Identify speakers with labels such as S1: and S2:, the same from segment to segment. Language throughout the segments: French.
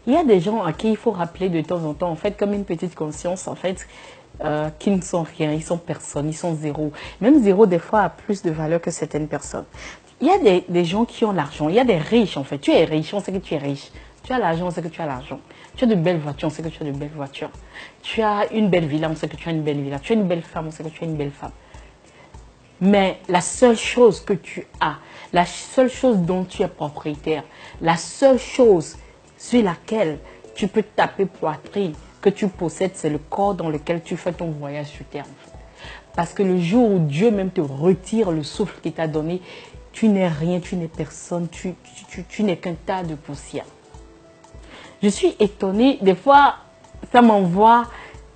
S1: Il y a des gens à qui il faut rappeler de temps en temps, en fait, comme une petite conscience, en fait, qui ne sont rien, ils sont personne, ils sont zéro. Même zéro, des fois, a plus de valeur que certaines personnes. Il y a des gens qui ont l'argent, il y a des riches, en fait. Tu es riche, on sait que tu es riche. Tu as l'argent, on sait que tu as l'argent. Tu as de belles voitures, on sait que tu as de belles voitures. Tu as une belle villa, on sait que tu as une belle villa. Tu as une belle femme, on sait que tu as une belle femme. Mais la seule chose que tu as, la seule chose dont tu es propriétaire, la seule chose sur laquelle tu peux taper poitrine, que tu possèdes, c'est le corps dans lequel tu fais ton voyage sur terre. En fait. Parce que le jour où Dieu même te retire le souffle qu'il t'a donné, tu n'es rien, tu n'es personne, tu n'es qu'un tas de poussière. Je suis étonnée, des fois, ça m'envoie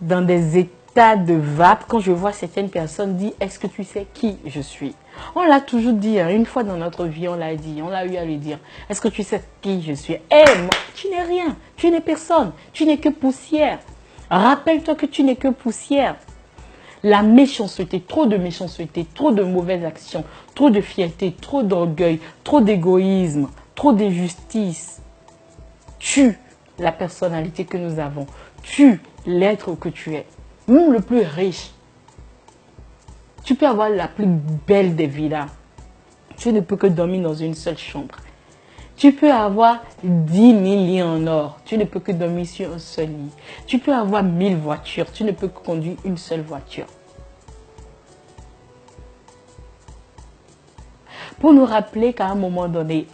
S1: dans des états de vape quand je vois certaines personnes dire « Est-ce que tu sais qui je suis ?» On l'a toujours dit, hein, une fois dans notre vie, on l'a dit, on l'a eu à lui dire « Est-ce que tu sais qui je suis ?» Eh, moi, tu n'es rien, tu n'es personne, tu n'es que poussière. Rappelle-toi que tu n'es que poussière. La méchanceté, trop de mauvaises actions, trop de fierté, trop d'orgueil, trop d'égoïsme, trop d'injustice tue la personnalité que nous avons, tue l'être que tu es. Même le plus riche, tu peux avoir la plus belle des villas. Tu ne peux que dormir dans une seule chambre. Tu peux avoir 10 000 lits en or. Tu ne peux que dormir sur un seul lit. Tu peux avoir 1000 voitures. Tu ne peux que conduire une seule voiture. Pour nous rappeler qu'à un moment donné,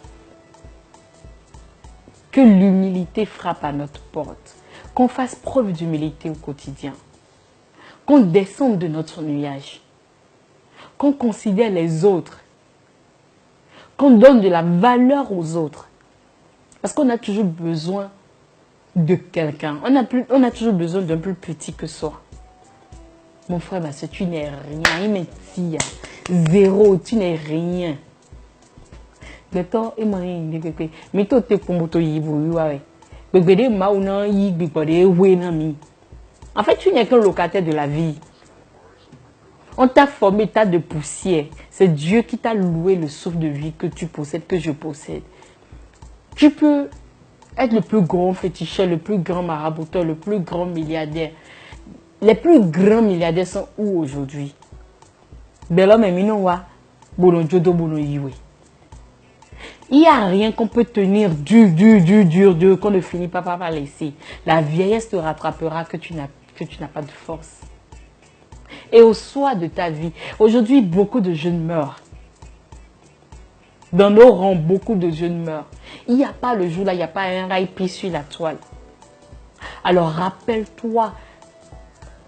S1: que l'humilité frappe à notre porte. Qu'on fasse preuve d'humilité au quotidien. Qu'on descende de notre nuage. Qu'on considère les autres. Qu'on donne de la valeur aux autres. Parce qu'on a toujours besoin de quelqu'un. On a toujours besoin d'un plus petit que soi. Mon frère, ma soeur, tu n'es rien. Il me tire. Zéro, tu n'es rien. En fait, tu n'es qu'un locataire de la vie. On t'a formé tas de poussière. C'est Dieu qui t'a loué le souffle de vie que tu possèdes, que je possède. Tu peux être le plus grand féticheur, le plus grand marabouteur, le plus grand milliardaire. Les plus grands milliardaires sont où aujourd'hui? Il n'y a rien qu'on peut tenir dur, qu'on ne finit pas par laisser. La vieillesse te rattrapera que tu n'as pas de force. Et au soir de ta vie, aujourd'hui, beaucoup de jeunes meurent. Dans nos rangs, beaucoup de jeunes meurent. Il n'y a pas le jour là, il n'y a pas un rail pris sur la toile. Alors rappelle-toi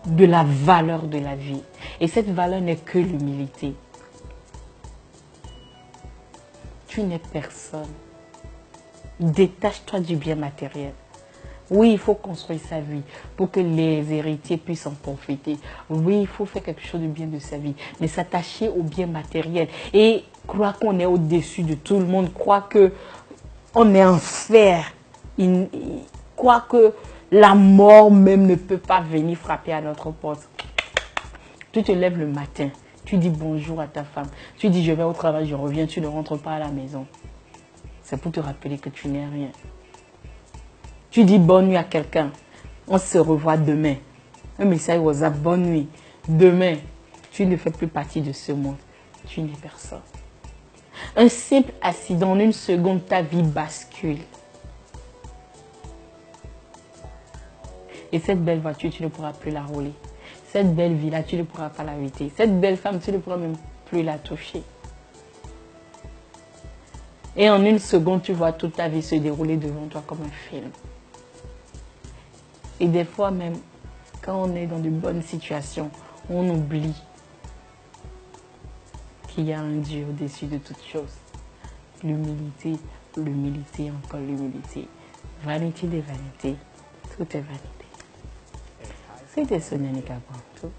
S1: de la valeur de la vie. Et cette valeur n'est que l'humilité. Tu n'es personne. Détache-toi du bien matériel. Oui, il faut construire sa vie pour que les héritiers puissent en profiter. Oui, il faut faire quelque chose de bien de sa vie, mais s'attacher au bien matériel et croire qu'on est au-dessus de tout le monde, croire qu'on est en fer, croire que la mort même ne peut pas venir frapper à notre porte. Tu te lèves le matin, tu dis bonjour à ta femme, tu dis je vais au travail, je reviens, tu ne rentres pas à la maison. C'est pour te rappeler que tu n'es rien. Tu dis bonne nuit à quelqu'un. On se revoit demain. Un message WhatsApp, bonne nuit. Demain, tu ne fais plus partie de ce monde. Tu n'es personne. Un simple accident, en une seconde, ta vie bascule. Et cette belle voiture, tu ne pourras plus la rouler. Cette belle villa, tu ne pourras pas l'habiter. Cette belle femme, tu ne pourras même plus la toucher. Et en une seconde, tu vois toute ta vie se dérouler devant toi comme un film. Et des fois même, quand on est dans de bonnes situations, on oublie qu'il y a un Dieu au-dessus de toutes choses. L'humilité, l'humilité, encore l'humilité. Vanité des vanités, tout est vanité. C'était Sonia Nika Brantou.